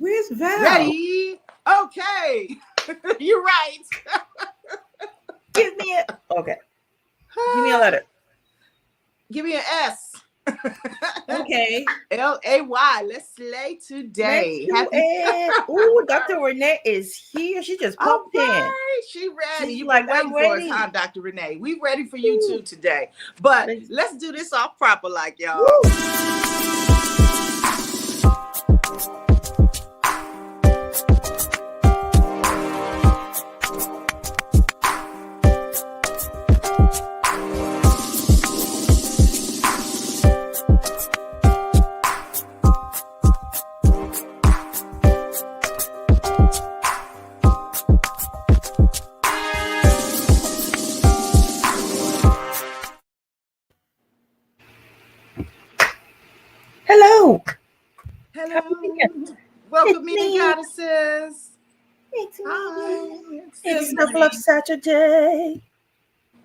Where's Val? Ready? Okay. You're right. Give me a okay. Give me a letter. Give me an S. Okay. L-A-Y. Let's slay today. Let's do it. Ooh, Dr. Renee is here. She just All popped in. right, she ready. She's You've like, been waiting I'm for us, ready. huh, Dr. Renee? We ready for you too today. But let's do this off proper, like y'all. Woo. Hello. Hello. Welcome, Welcome in, goddesses. It's Hi. me. It's Self-Love Saturday.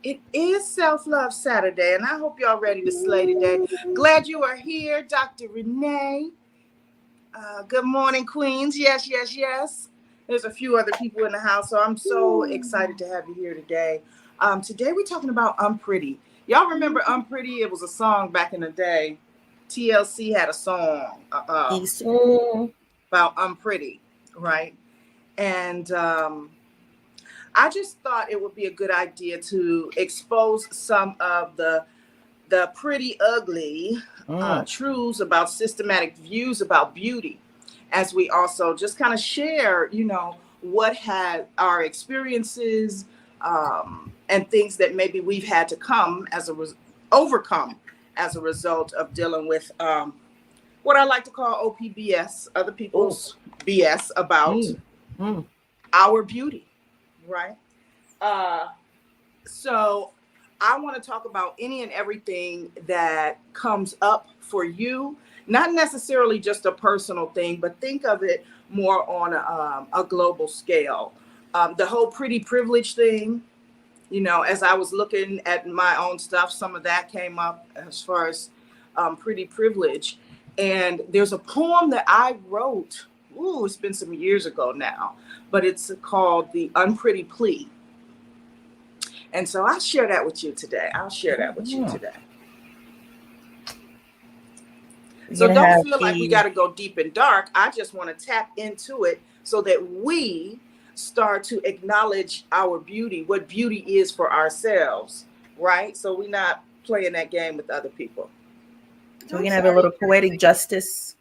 It is Self-Love Saturday, and I hope y'all ready to slay today. Glad you are here, Dr. Renee. Good morning, Queens. Yes, yes, yes. There's a few other people in the house, so I'm so excited to have you here today. Today we're talking about Unpretty. Y'all remember Unpretty? It was a song back in the day. TLC had a song about Unpretty, right? And I just thought it would be a good idea to expose some of the pretty ugly truths about systematic views about beauty, as we also just kind of share, what had our experiences and things that maybe we've had to overcome as a result of dealing with what I like to call OPBS, other people's BS about our beauty, right? So I want to talk about any and everything that comes up for you, not necessarily just a personal thing, but think of it more on a global scale. The whole pretty privilege thing, as I was looking at my own stuff, some of that came up as far as pretty privilege. And there's a poem that I wrote, it's been some years ago now, but it's called The Unpretty Plea. And so I'll share that with you today. So don't feel like we got to go deep and dark. I just want to tap into it so that we start to acknowledge our beauty, what beauty is for ourselves, right? So we're not playing that game with other people. So we can have a little poetic justice.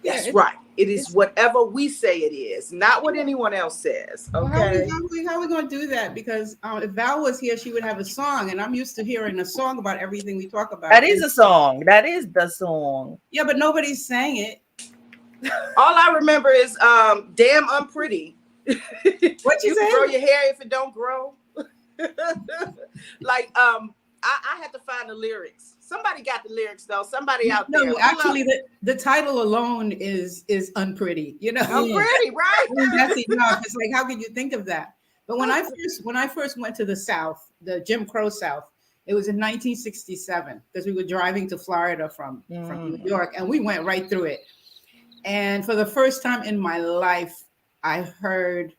That's right. It is whatever we say it is, not what anyone else says. Okay. Well, how are we going to do that? Because if Val was here, she would have a song, and I'm used to hearing a song about everything we talk about. That is a song. That is the song. Yeah, but nobody's sang it. All I remember is damn Unpretty. What you say? Grow your hair if it don't grow. Like I had to find the lyrics. Somebody got the lyrics though. Somebody out there. No, actually, the title alone is Unpretty. Unpretty, right? I mean, that's enough. It's like, how could you think of that? But when I first went to the South, the Jim Crow South, it was in 1967 because we were driving to Florida from New York, and we went right through it. And for the first time in my life, I heard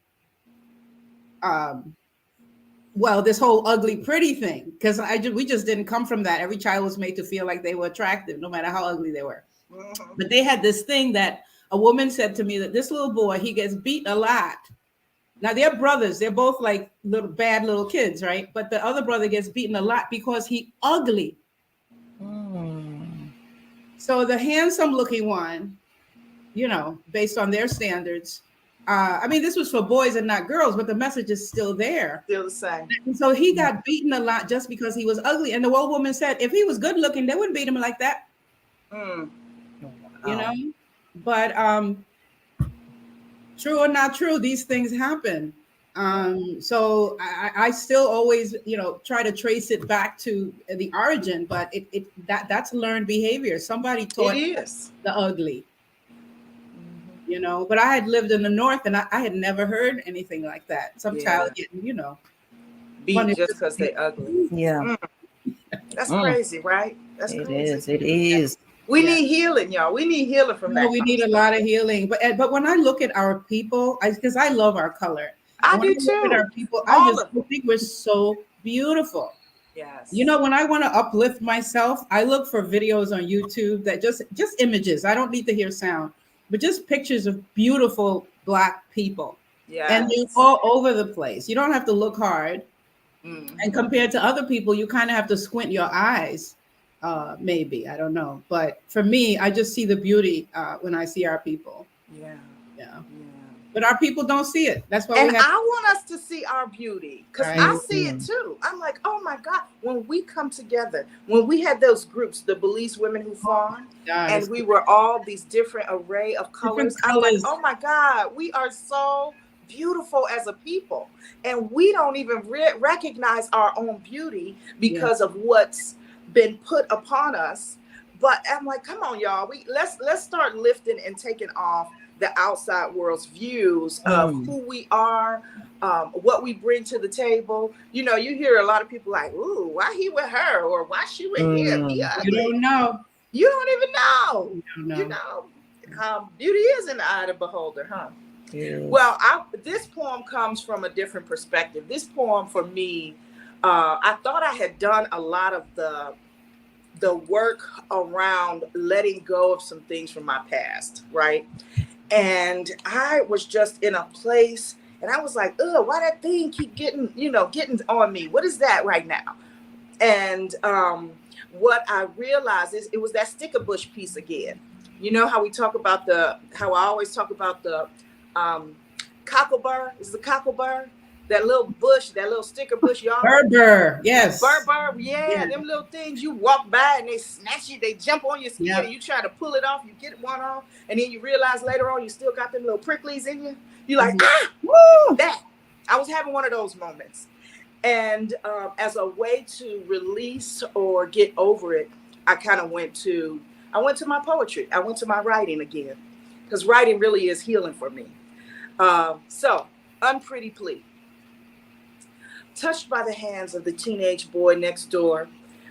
this whole ugly pretty thing, because we just didn't come from that. Every child was made to feel like they were attractive, no matter how ugly they were. Mm-hmm. But they had this thing that a woman said to me that this little boy, he gets beat a lot. Now they're brothers. They're both like bad little kids, right? But the other brother gets beaten a lot because he ugly. So the handsome looking one, based on their standards, this was for boys and not girls, but the message is still there. Still the same. And so he got beaten a lot just because he was ugly. And the old woman said, if he was good looking, they wouldn't beat him like that. But true or not true, these things happen. So I still always, try to trace it back to the origin, but that's learned behavior. Somebody taught the ugly. But I had lived in the North and I had never heard anything like that. Some child getting, beat just because they're ugly. Yeah. That's crazy, right? That's crazy. It is. We need healing, y'all. We need healing from No, that. we need a lot of healing. But when I look at our people, because I love our color. I When do I look at too. our people, All I of them. think we're so beautiful. Yes. You know, when I want to uplift myself, I look for videos on YouTube that just images. I don't need to hear sound, but just pictures of beautiful Black people. And they're Yes. all over the place. You don't have to look hard. Mhm. And compared to other people, you kind of have to squint your eyes. Maybe, I don't know. But for me, I just see the beauty when I see our people. Yeah. Yeah. Yeah. But our people don't see it. That's why And we have. I want us to see our beauty, because I Right. see it too. I'm like, oh my God, when we come together, when we had those groups, the Belize Women Who Farm, God, and we were all these different array of colors, different I'm like, colors. oh my God, we are so beautiful as a people. And we don't even recognize our own beauty because of what's been put upon us. But I'm like, come on, y'all, let's start lifting and taking off the outside world's views of who we are, what we bring to the table. You know, you hear a lot of people like, ooh, why he with her, or why she with him? He ugly. You don't know. You don't even know. You don't know. You know, beauty is in the eye of the beholder, huh? Yes. Well, this poem comes from a different perspective. This poem for me, I thought I had done a lot of the work around letting go of some things from my past, right? And I was just in a place, and I was like, ugh, why that thing keep getting on me? What is that right now? And what I realized is it was that sticker bush piece again. You know how how I always talk about the cockleburr? Is the cockleburr? That little bush, that little sticker bush, y'all. Burr, yes. Burr, yeah, them little things you walk by and they snatch you, they jump on your skin, and you try to pull it off, you get one off, and then you realize later on you still got them little pricklies in you. You're like, woo, that. I was having one of those moments. And as a way to release or get over it, I went to my poetry. I went to my writing again, because writing really is healing for me. So, Unpretty plea. Touched by the hands of the teenage boy next door,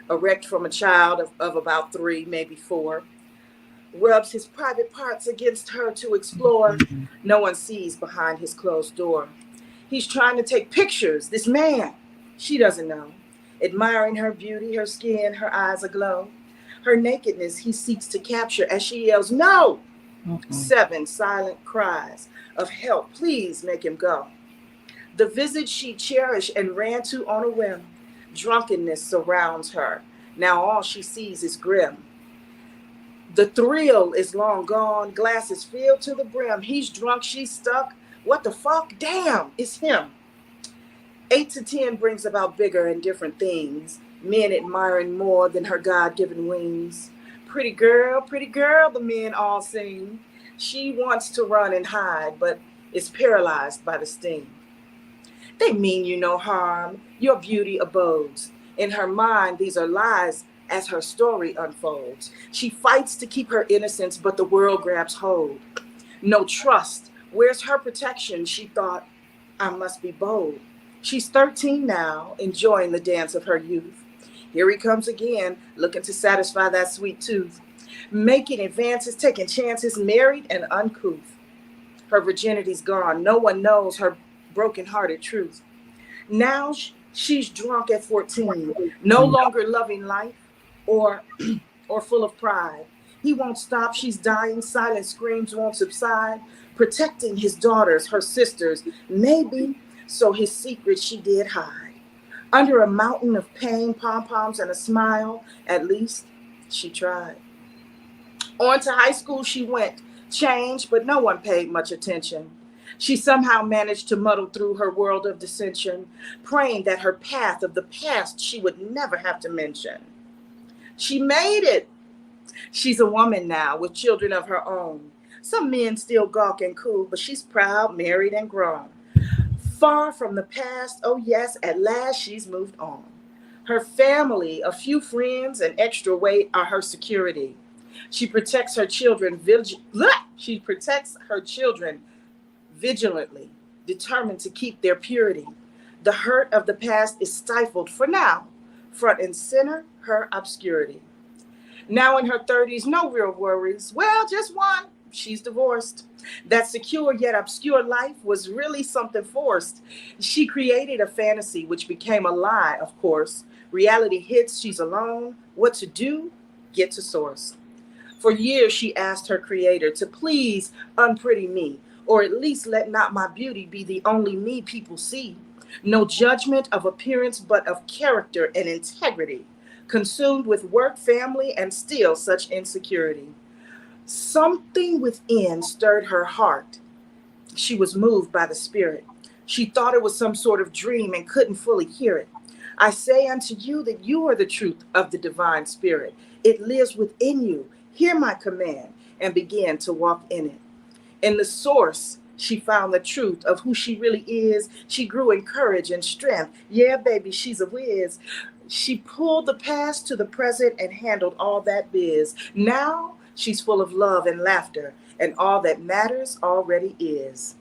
erect from a child of about 3, maybe 4, rubs his private parts against her to explore. No one sees behind his closed door. He's trying to take pictures, this man, she doesn't know, admiring her beauty, her skin, her eyes aglow. Her nakedness he seeks to capture as she yells, no! 7 silent cries of help, please make him go. The visit she cherished and ran to on a whim. Drunkenness surrounds her. Now all she sees is grim. The thrill is long gone. Glasses filled to the brim. He's drunk, she's stuck. What the fuck? Damn, it's him. 8 to 10 brings about bigger and different things. Men admiring more than her God-given wings. Pretty girl, the men all sing. She wants to run and hide, but is paralyzed by the sting. They mean you no harm, your beauty abodes. In her mind, these are lies as her story unfolds. She fights to keep her innocence, but the world grabs hold. No trust, where's her protection? She thought, I must be bold. She's 13 now, enjoying the dance of her youth. Here he comes again, looking to satisfy that sweet tooth. Making advances, taking chances, married and uncouth. Her virginity's gone, no one knows her broken-hearted truth. Now she's drunk at 14, no longer loving life or full of pride. He won't stop, she's dying, silent screams won't subside, protecting his daughters, her sisters, maybe so his secret she did hide. Under a mountain of pain, pom-poms and a smile, at least she tried. On to high school she went, changed, but no one paid much attention. She somehow managed to muddle through her world of dissension, praying that her path of the past she would never have to mention. She made it. She's a woman now with children of her own. Some men still gawk and cool, but she's proud, married, and grown. Far from the past, oh yes, at last she's moved on. Her family, a few friends, and extra weight are her security. She protects her children vigilantly, determined to keep their purity. The hurt of the past is stifled for now, front and center, her obscurity. Now in her 30s, no real worries. Well, just one. She's divorced. That secure yet obscure life was really something forced. She created a fantasy which became a lie, of course. Reality hits, she's alone. What to do? Get to source. For years, she asked her creator to please unpretty me, or at least let not my beauty be the only me people see. No judgment of appearance, but of character and integrity. Consumed with work, family, and still such insecurity. Something within stirred her heart. She was moved by the Spirit. She thought it was some sort of dream and couldn't fully hear it. I say unto you that you are the truth of the divine Spirit. It lives within you. Hear my command and begin to walk in it. In the source, she found the truth of who she really is. She grew in courage and strength. Yeah, baby, she's a whiz. She pulled the past to the present and handled all that biz. Now she's full of love and laughter, and all that matters already is.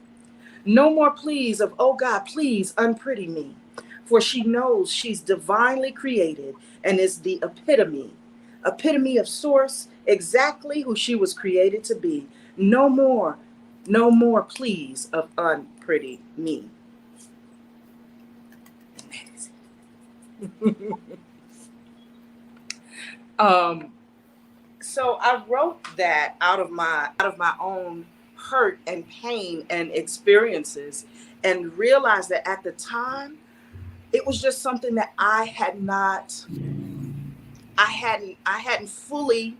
No more pleas of, oh God, please unpretty me. For she knows she's divinely created and is the epitome of source, exactly who she was created to be. No more pleas of unpretty me. So I wrote that out of my own hurt and pain and experiences, and realized that at the time it was just something that I hadn't fully,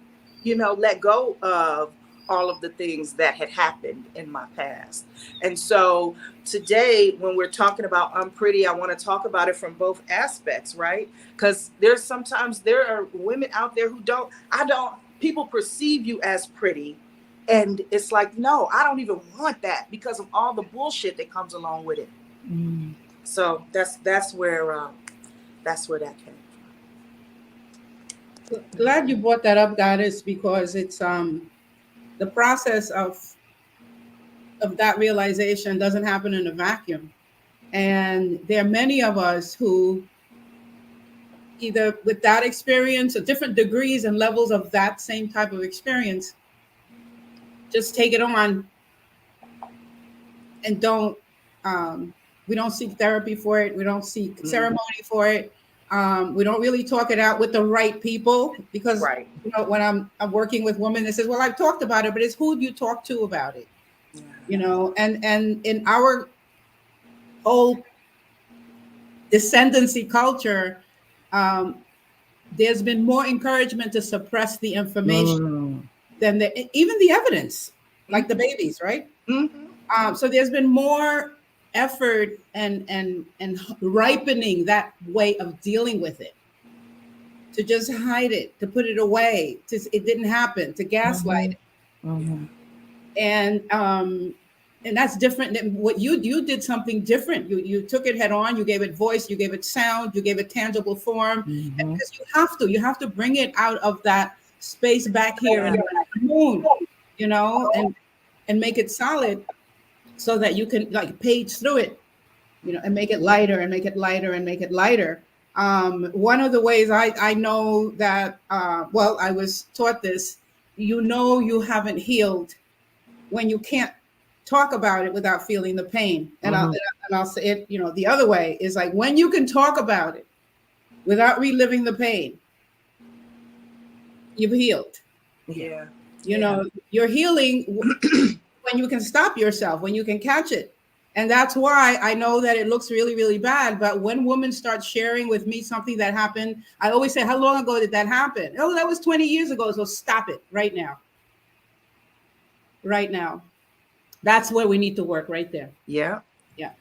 let go of all of the things that had happened in my past. And so today, when we're talking about unpretty, I want to talk about it from both aspects, right? Because there are women out there who people perceive you as pretty. And it's like, no, I don't even want that because of all the bullshit that comes along with it. Mm. So that's where that came from. Glad you brought that up, Goddess, because it's the process of that realization doesn't happen in a vacuum. And there are many of us who, either with that experience or different degrees and levels of that same type of experience, just take it on and we don't seek therapy for it. We don't seek ceremony for it. We don't really talk it out with the right people, because right. When I'm working with women that says, well, I've talked about it, but it's who you talk to about it. Yeah. And in our whole descendancy culture, there's been more encouragement to suppress the information than even the evidence, like the babies, right? Mm-hmm. So there's been more effort and ripening that way of dealing with it, to just hide it, to put it away, it didn't happen, to gaslight it. Mm-hmm. And that's different than what you did. Something different. You took it head on. You gave it voice. You gave it sound. You gave it tangible form. Mm-hmm. And because you have to bring it out of that space back here in the moon, and make it solid, so that you can page through it, and make it lighter and make it lighter and make it lighter. One of the ways I know that, I was taught this, you haven't healed when you can't talk about it without feeling the pain. And I'll say it, the other way is like, when you can talk about it without reliving the pain, you've healed. Yeah. You're healing when you can stop yourself, when you can catch it. And that's why I know that it looks really, really bad. But when women start sharing with me something that happened, I always say, how long ago did that happen? Oh, that was 20 years ago. So stop it right now. Right now. That's where we need to work, right there. Yeah. Yeah.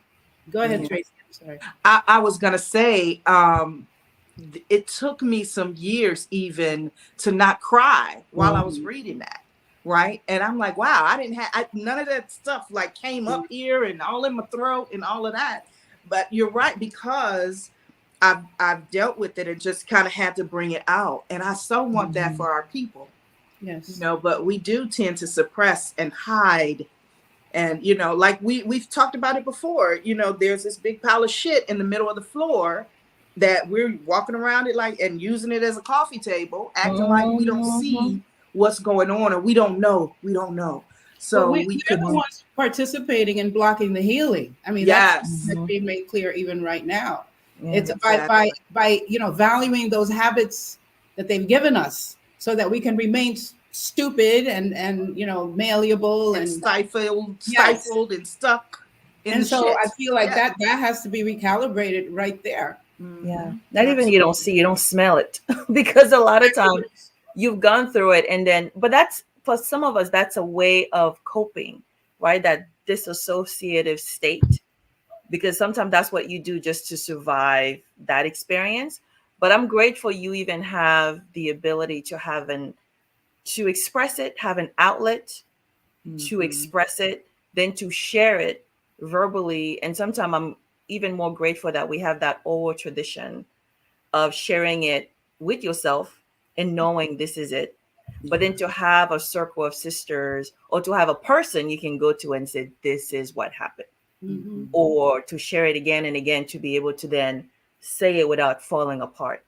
Go ahead, Tracy. I'm sorry. I was going to say, it took me some years even to not cry while I was reading that. Right. And I'm like, wow, I didn't have none of that stuff came up here and all in my throat and all of that. But you're right, because I've dealt with it and just kind of had to bring it out. And I so want that for our people. Yes. But we do tend to suppress and hide. And, like we've talked about it before, there's this big pile of shit in the middle of the floor. that we're walking around it like and using it as a coffee table, acting like we don't see what's going on, or we don't know. But So we we're could the ones participating in blocking the healing. I mean, yes. that's being made clear even right now. Yeah. It's Exactly. by valuing those habits that they've given us, so that we can remain stupid and malleable And and stifled and stuck in and the so I shit. feel like that has to be recalibrated right there. Yeah. Not even you don't see, you don't smell it. Because a lot of times you've gone through it and then, but that's for some of us, that's a way of coping, right? That disassociative state. Because sometimes that's what you do just to survive that experience. But I'm grateful you even have the ability to express it, have an outlet to express it, then to share it verbally. And sometimes I'm even more grateful that we have that oral tradition of sharing it with yourself and knowing this is it. But then to have a circle of sisters or to have a person you can go to and say, this is what happened. Or to share it again and again to be able to then say it without falling apart.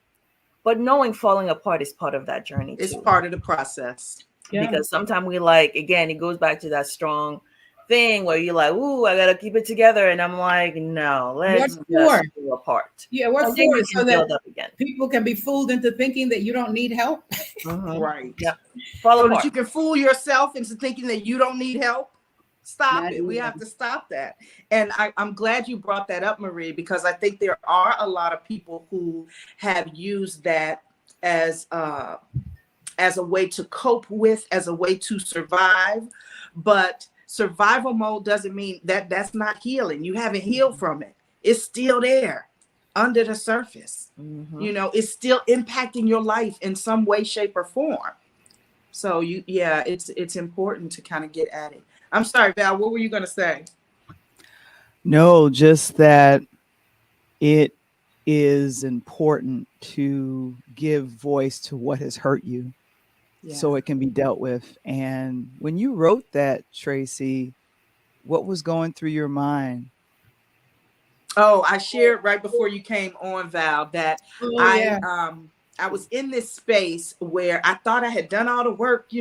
But knowing falling apart is part of that journey too. It's part of the process. Yeah. Because sometimes we again, it goes back to that strong thing where you're like, ooh, I gotta keep it together. And I'm like, no, let's just go apart. Yeah, what And then for? you So can that build up again. people can be fooled into thinking that you don't need help. Right. Yeah. Fall So apart. that you can fool yourself into thinking that you don't need help. Stop Not it. We even. have to stop that. And I'm glad you brought that up, Marie, because I think there are a lot of people who have used that as a way to cope with, as a way to survive. But survival mode doesn't mean that that's not healing. You haven't healed from it. It's still there under the surface. It's still impacting your life in some way, shape, or form. So it's important to kind of get at it. I'm sorry, Val, what were you going to say? No, just that it is important to give voice to what has hurt you so it can be dealt with. And when you wrote that, Tracy, what was going through your mind? Oh, I shared right before you came on, Val, that I was in this space where I thought I had done all the work.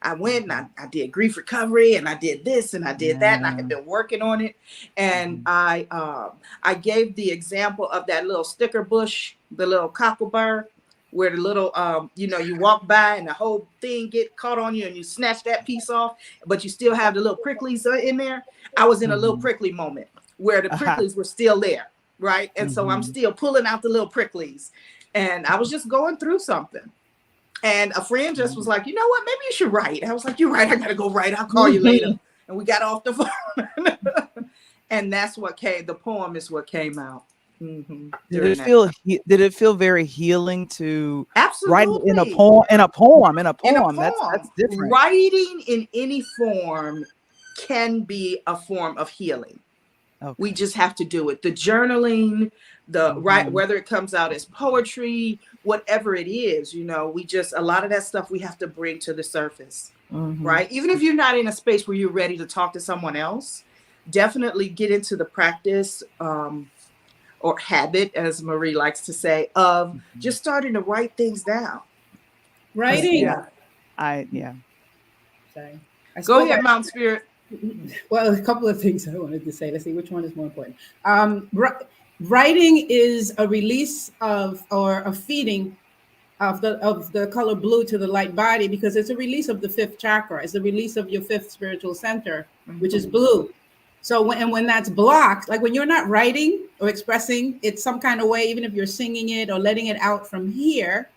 I went and I did grief recovery and I did this and I did that and I had been working on it. And I gave the example of that little sticker bush, the little cocklebur, where the little, you walk by and the whole thing get caught on you and you snatch that piece off, but you still have the little pricklies in there. I was in a little prickly moment where the pricklies were still there, right? And so I'm still pulling out the little pricklies. And I was just going through something. And a friend just was like, you know what, maybe you should write. I was like, you're right, I gotta go write. I'll call you later. And we got off the phone. And that's the poem is what came out. Did it feel very healing to Absolutely. write in a poem? That's different. Writing in any form can be a form of healing. Okay. We just have to do it. The journaling, whether it comes out as poetry, whatever it is, a lot of that stuff we have to bring to the surface, right? Even if you're not in a space where you're ready to talk to someone else, definitely get into the practice or habit, as Marie likes to say, of just starting to write things down. Writing. Sorry. Go ahead, Mount Spirit. Well, a couple of things I wanted to say. Let's see which one is more important. Writing is a release of or a feeding of the color blue to the light body, because it's a release of the fifth chakra. It's a release of your fifth spiritual center, which is blue. So when that's blocked, like when you're not writing or expressing it some kind of way, even if you're singing it or letting it out from here,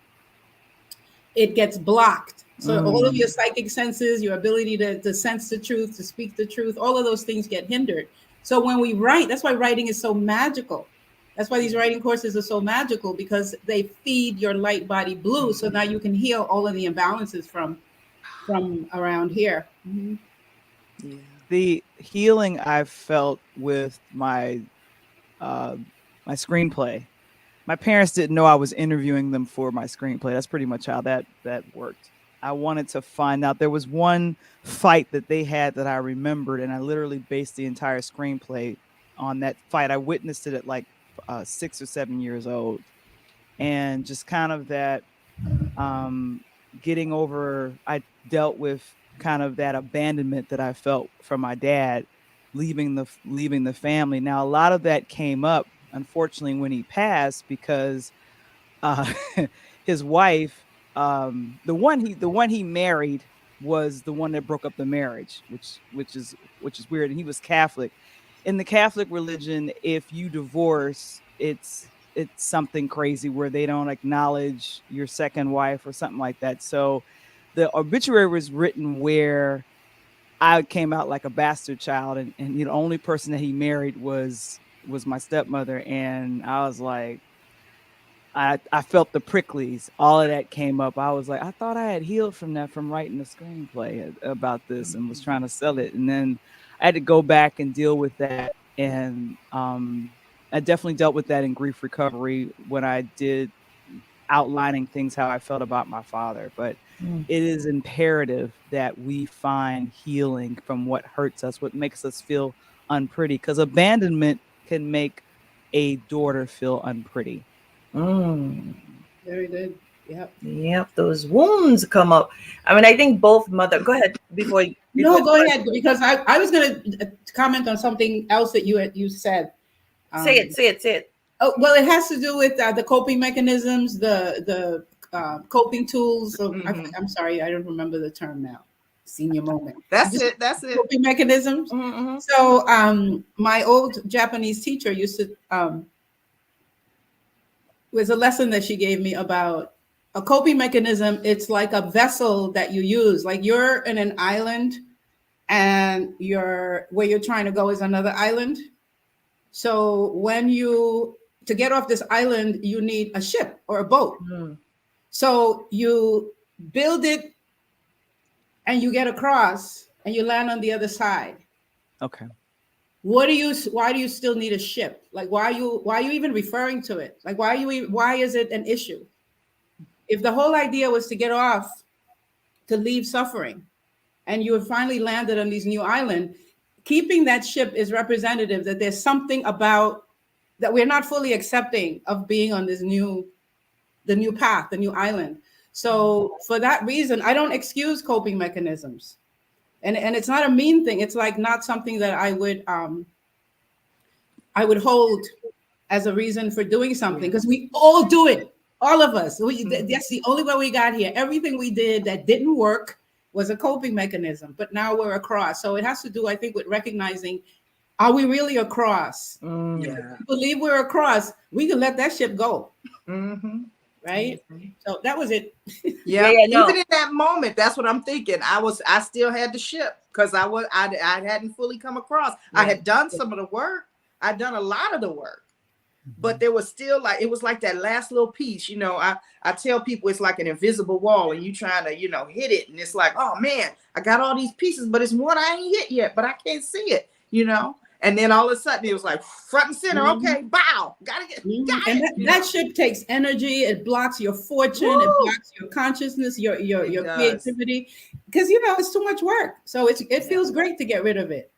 it gets blocked. So all of your psychic senses, your ability to sense the truth, to speak the truth, all of those things get hindered. So when we write, that's why writing is so magical. That's why these writing courses are so magical, because they feed your light body blue. So now you can heal all of the imbalances from around here. Yeah. The healing I've felt with my my screenplay. My parents didn't know I was interviewing them for my screenplay. That's pretty much how that worked. I wanted to find out. There was one fight that they had that I remembered, and I literally based the entire screenplay on that fight. I witnessed it at like 6 or 7 years old, and just kind of that getting over. I dealt with kind of that abandonment that I felt from my dad leaving the family. Now a lot of that came up, unfortunately, when he passed, because uh, his wife, the one he married was the one that broke up the marriage, which is weird. And he was Catholic. In the Catholic religion, if you divorce, it's something crazy where they don't acknowledge your second wife or something like that. So the obituary was written where I came out like a bastard child, and the only person that he married was my stepmother, and I was like, I felt the pricklies. All of that came up. I was like, I thought I had healed from that from writing a screenplay about this and was trying to sell it. And then I had to go back and deal with that. And I definitely dealt with that in grief recovery when I did outlining things how I felt about my father. But it is imperative that we find healing from what hurts us, what makes us feel unpretty, because abandonment can make a daughter feel unpretty. Very good. Yep, those wounds come up. I mean, I think both mother. Go ahead before. No, go ahead, because I was going to comment on something else that you said. Say it. Oh, well, it has to do with the coping mechanisms, the coping tools. So I'm sorry, I don't remember the term now. Senior moment. That's it. Coping mechanisms. So my old Japanese teacher used to. Was a lesson that she gave me about a coping mechanism. It's like a vessel that you use, like you're in an island and where you're trying to go is another island. So to get off this island, you need a ship or a boat. So you build it and you get across and you land on the other side. Okay. Why do you still need a ship? Like, why are you even referring to it? Like, why is it an issue? If the whole idea was to get off, to leave suffering, and you have finally landed on this new island, keeping that ship is representative that there's something about that we're not fully accepting of being on the new path, the new island. So for that reason, I don't excuse coping mechanisms. And it's not a mean thing. It's like not something that I would hold as a reason for doing something, because we all do it. All of us. That's the only way we got here. Everything we did that didn't work was a coping mechanism, but now we're across. So it has to do, I think, with recognizing, are we really across? If we believe we're across, we can let that ship go. Right? So that was it. Yeah. Even in that moment, that's what I'm thinking. I still had the ship because I hadn't fully come across. I had done some of the work. I'd done a lot of the work, but there was still it was like that last little piece. I tell people it's like an invisible wall and you trying to, hit it. And it's like, oh man, I got all these pieces, but it's one I ain't hit yet, but I can't see it, And then all of a sudden it was like front and center. Okay, bow. Gotta get. That ship takes energy. It blocks your fortune. Woo! It blocks your consciousness, your creativity, because it's too much work. So it feels great to get rid of it.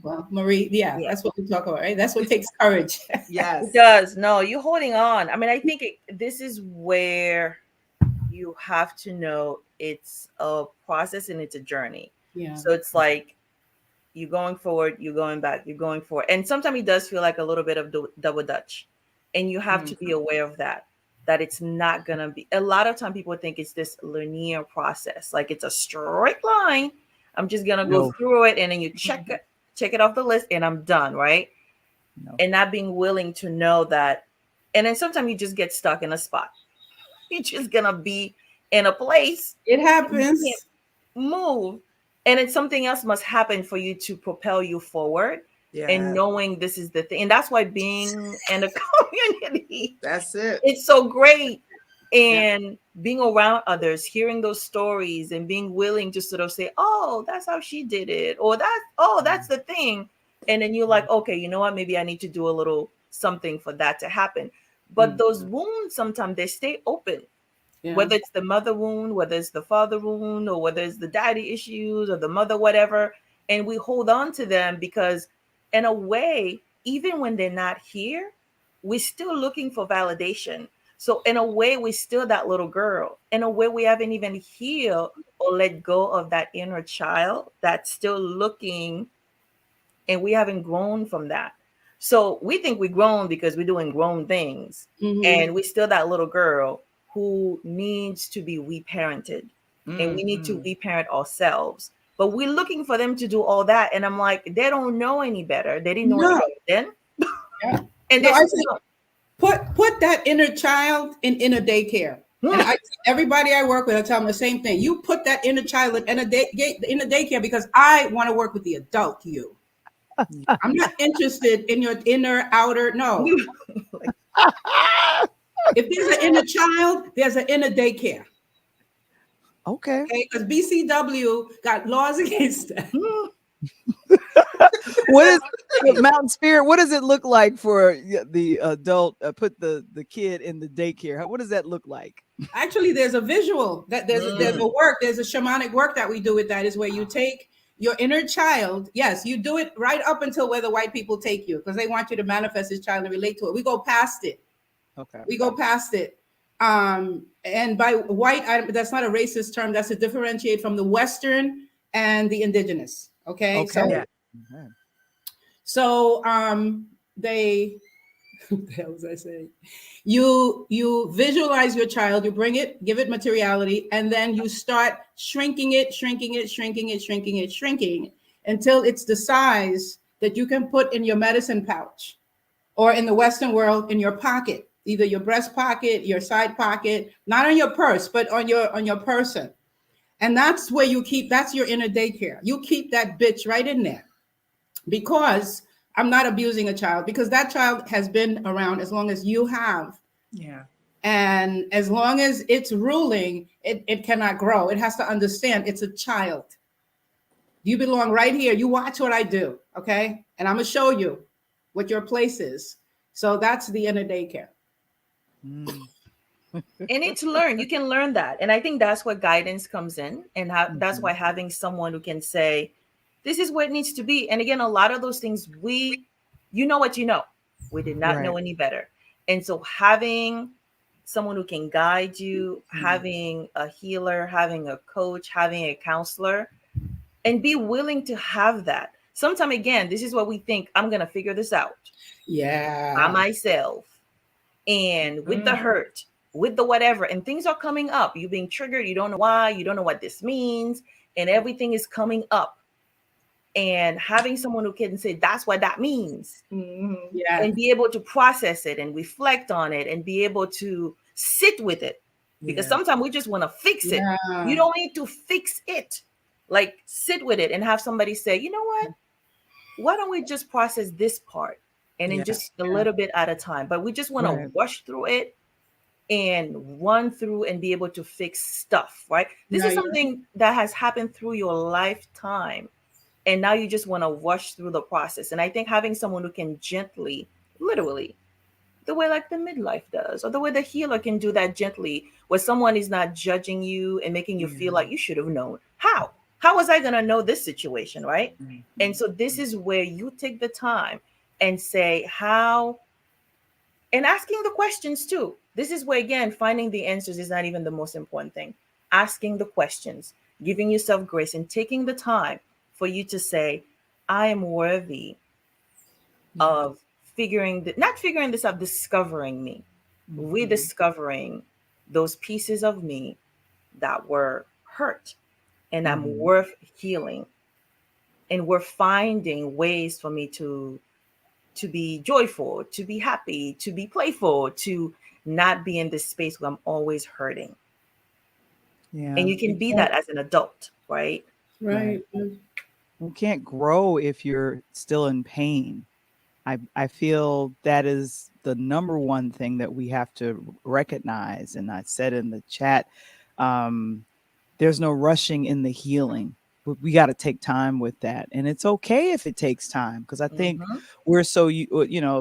Well, Marie, that's what we talk about, right? That's what takes courage. Yes, it does. No, you're holding on. I mean, I think this is where you have to know it's a process and it's a journey. Yeah. So it's like, you're going forward, you're going back, you're going forward. And sometimes it does feel like a little bit of double dutch. And you have to be aware of that it's not going to be. A lot of time people think it's this linear process. Like it's a straight line. I'm just going to go through it. And then you check it off the list and I'm done, right? No. And not being willing to know that. And then sometimes you just get stuck in a spot. You're just going to be in a place. It happens. You can't move. And then something else must happen for you to propel you forward. Yeah. And knowing this is the thing. And that's why being in a community, that's it. It's so great. And being around others, hearing those stories and being willing to sort of say, oh, that's how she did it. Or that's the thing. And then you're like, okay, you know what? Maybe I need to do a little something for that to happen. But those wounds, sometimes they stay open. Yeah. Whether it's the mother wound, whether it's the father wound, or whether it's the daddy issues or the mother, whatever. And we hold on to them because in a way, even when they're not here, we're still looking for validation. So in a way, we're still that little girl. In a way, we haven't even healed or let go of that inner child that's still looking, and we haven't grown from that. So we think we're grown because we're doing grown things, and we're still that little girl who needs to be reparented, and we need to reparent ourselves. But we're looking for them to do all that, and I'm like, they don't know any better. They didn't know any better then. Yeah. And No, they I still put that inner child in inner daycare. And everybody I work with, I tell them the same thing. You put that inner child in a daycare because I want to work with the adult you. I'm not interested in your inner outer. No. If there's an inner child, there's an inner daycare. Okay. Because BCW got laws against that. What is Mountain Spirit? What does it look like for the adult? Put the kid in the daycare. What does that look like? Actually, there's a visual that there's a shamanic work that we do with that, is where you take your inner child. Yes, you do it right up until where the white people take you, because they want you to manifest this child and relate to it. We go past it. Okay. We go past it. And by white, that's not a racist term. That's to differentiate from the Western and the indigenous. Okay. So they, what the hell was I saying? You visualize your child, you bring it, give it materiality, and then you start shrinking it until it's the size that you can put in your medicine pouch, or in the Western world, in your pocket, either your breast pocket, your side pocket, not on your purse, but on your person. And that's where you keep, that's your inner daycare. You keep that bitch right in there, because I'm not abusing a child, because that child has been around as long as you have. Yeah. And as long as it's ruling, it cannot grow. It has to understand it's a child. You belong right here. You watch what I do, okay? And I'm going to show you what your place is. So that's the inner daycare. And it's learn. You can learn that. And I think that's where guidance comes in. And that's why having someone who can say, this is where it needs to be. And again, a lot of those things, you know what you know. We did not know any better. And so having someone who can guide you, having a healer, having a coach, having a counselor, and be willing to have that. Sometimes, again, this is what we think, I'm going to figure this out. Yeah. By myself. And with the hurt, with the whatever, and things are coming up. You're being triggered. You don't know why. You don't know what this means. And everything is coming up. And having someone who can say, that's what that means. And be able to process it and reflect on it and be able to sit with it. Because sometimes we just want to fix it. You don't need to fix it. Like, sit with it and have somebody say, you know what? Why don't we just process this part? And then just a little bit at a time. But we just want to rush through it and run through and be able to fix stuff, right? This is something that has happened through your lifetime. And now you just want to rush through the process. And I think having someone who can gently, literally, the way like the midlife does, or the way the healer can do that gently, where someone is not judging you and making you feel like you should have known. How was I going to know this situation, right? And so this is where you take the time and say how, and asking the questions too. This is where, again, finding the answers is not even the most important thing. Asking the questions, giving yourself grace, and taking the time for you to say, I am worthy of not figuring this out, discovering me, rediscovering those pieces of me that were hurt, and I'm worth healing, and we're finding ways for me to be joyful, to be happy, to be playful, to not be in this space where I'm always hurting. And you can be that as an adult, right? Right. You can't grow if you're still in pain. I feel that is the number one thing that we have to recognize. And I said in the chat, there's no rushing in the healing. We got to take time with that. And it's okay if it takes time, because I think we're so,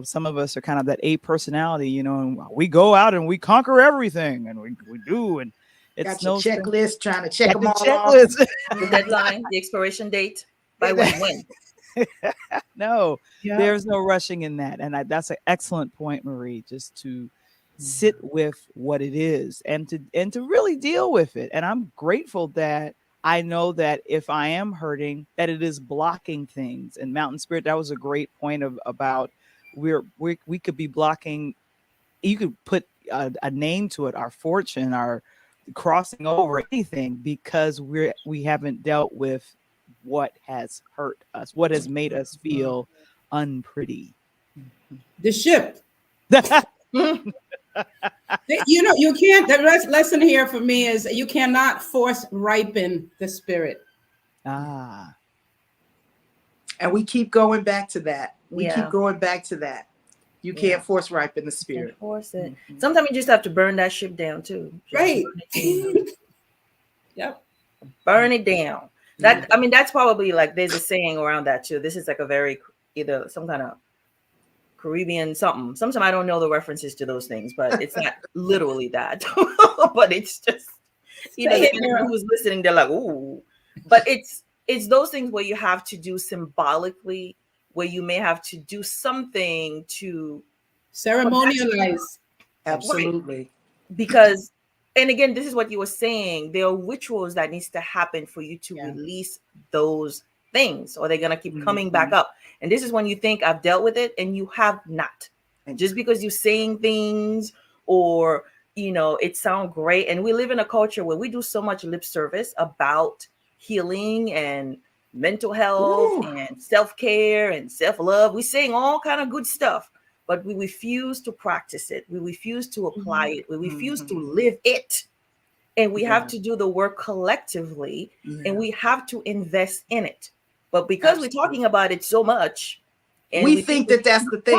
some of us are kind of that A personality, and we go out and we conquer everything, and we do. And it's got your checklist, trying to check them all checklist. off. The deadline, the expiration date, by when? No, Yeah. there's no rushing in that. And that's an excellent point, Marie, just to sit with what it is and to really deal with it. And I'm grateful that I know that if I am hurting, that it is blocking things. And Mountain Spirit, that was a great point about we could be blocking. You could put a name to it, our fortune, our crossing over anything, because we haven't dealt with what has hurt us, what has made us feel unpretty. The ship. You know, you can't. The lesson here for me is you cannot force ripen the spirit. Ah. And we keep going back to that. We Yeah. keep going back to that. You can't force ripen the spirit. Can't force it. Sometimes you just have to burn that ship down too. Just Right. burn it down. Yep. Burn it down. That I mean, that's probably like there's a saying around that too. This is like a very either some kind of Caribbean something. Sometimes I don't know the references to those things, but it's not literally that. But it's just depending who's listening, they're like, ooh. But it's those things where you have to do symbolically, where you may have to do something to ceremonialize. Absolutely. Because, and again, this is what you were saying. There are rituals that needs to happen for you to release those things, or they're gonna keep coming back up. And this is when you think I've dealt with it, and you have not. And just because you're saying things or it sounds great, and we live in a culture where we do so much lip service about healing and mental health and self-care and self-love. We're saying all kind of good stuff, but we refuse to practice it. We refuse to apply it. We refuse to live it. And we have to do the work collectively, and we have to invest in it. But because we're talking about it so much, and we think that that's the thing.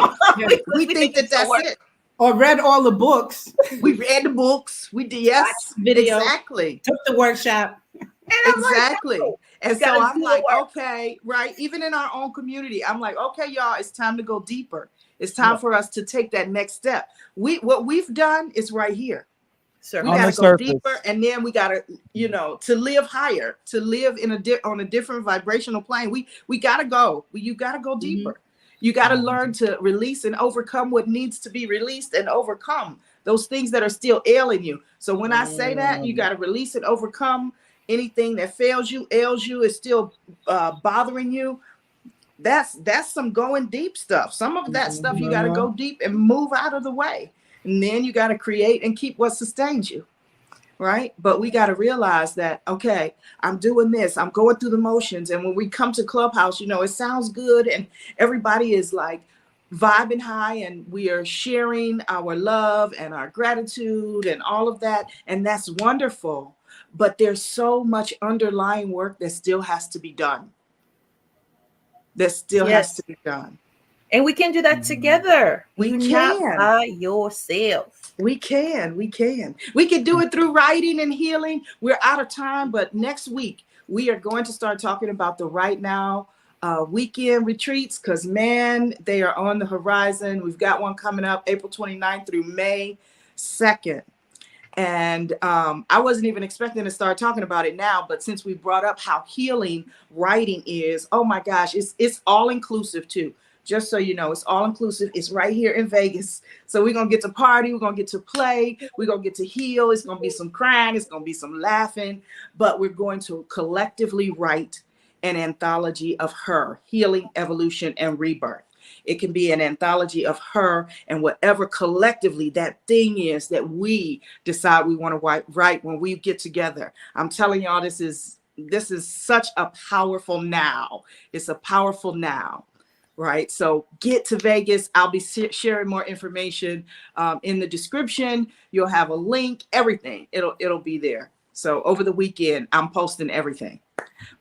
we think that that's it. Or read all the books. We read the books. We did, yes, video, exactly. Took the workshop. Exactly. Like, and so I'm like, okay, right. Even in our own community, I'm like, okay, y'all, it's time to go deeper. It's time for us to take that next step. What we've done is right here. We got to go deeper, and then we got to, to live higher, to live on a different vibrational plane. We got to go. You got to go deeper. You got to learn to release and overcome what needs to be released and overcome those things that are still ailing you. So when I say that, you got to release and overcome anything that ails you, is still bothering you. That's some going deep stuff. Some of that stuff you got to go deep and move out of the way. And then you got to create and keep what sustains you. Right. But we got to realize that, okay, I'm doing this. I'm going through the motions. And when we come to Clubhouse, it sounds good. And everybody is like vibing high, and we are sharing our love and our gratitude and all of that. And that's wonderful. But there's so much underlying work that still has to be done. Has to be done. And we can do that together. We can. Not by yourself. We can. We can do it through writing and healing. We're out of time, but next week we are going to start talking about the Right Now weekend retreats, because, man, they are on the horizon. We've got one coming up April 29th through May 2nd. And I wasn't even expecting to start talking about it now, but since we brought up how healing writing is, oh my gosh, it's all inclusive too. Just so you know, it's all inclusive. It's right here in Vegas. So we're going to get to party. We're going to get to play. We're going to get to heal. It's going to be some crying. It's going to be some laughing. But we're going to collectively write an anthology of her healing, evolution, and rebirth. It can be an anthology of her and whatever collectively that thing is that we decide we want to write when we get together. I'm telling y'all, this is such a powerful now. It's a powerful now. Right. So get to Vegas. I'll be sharing more information in the description. You'll have a link, everything. It'll be there. So over the weekend, I'm posting everything.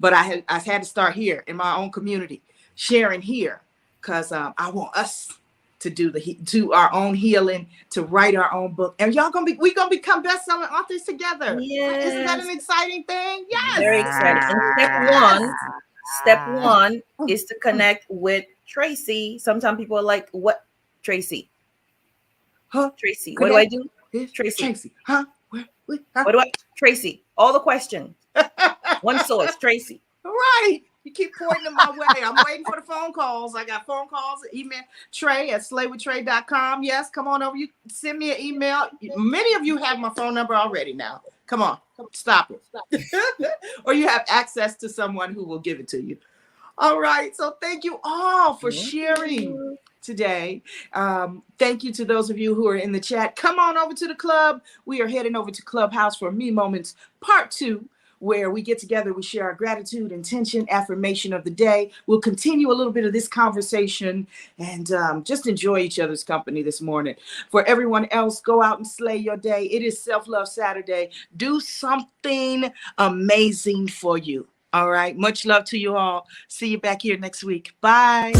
But I had to start here in my own community, sharing here, because I want us to do our own healing, to write our own book. And we're gonna become best-selling authors together. Yes. Isn't that an exciting thing? Yes. Very exciting. And step one is to connect with Tracy. Sometimes people are like, what Tracy? Huh? Tracy. What do I do? Tracy. Huh? Huh? What do I Tracy? All the questions. One source, Tracy. Right. You keep pointing them my way. I'm waiting for the phone calls. I got phone calls, email Trey@slaywithtrey.com. Yes, come on over. You send me an email. Many of you have my phone number already now. Come on, stop it. Or you have access to someone who will give it to you. All right. So thank you all for sharing today. Thank you to those of you who are in the chat. Come on over to the club. We are heading over to Clubhouse for Me Moments Part 2, where we get together, we share our gratitude, intention, affirmation of the day. We'll continue a little bit of this conversation and just enjoy each other's company this morning. For everyone else, go out and slay your day. It is Self-Love Saturday. Do something amazing for you. All right. Much love to you all. See you back here next week. Bye.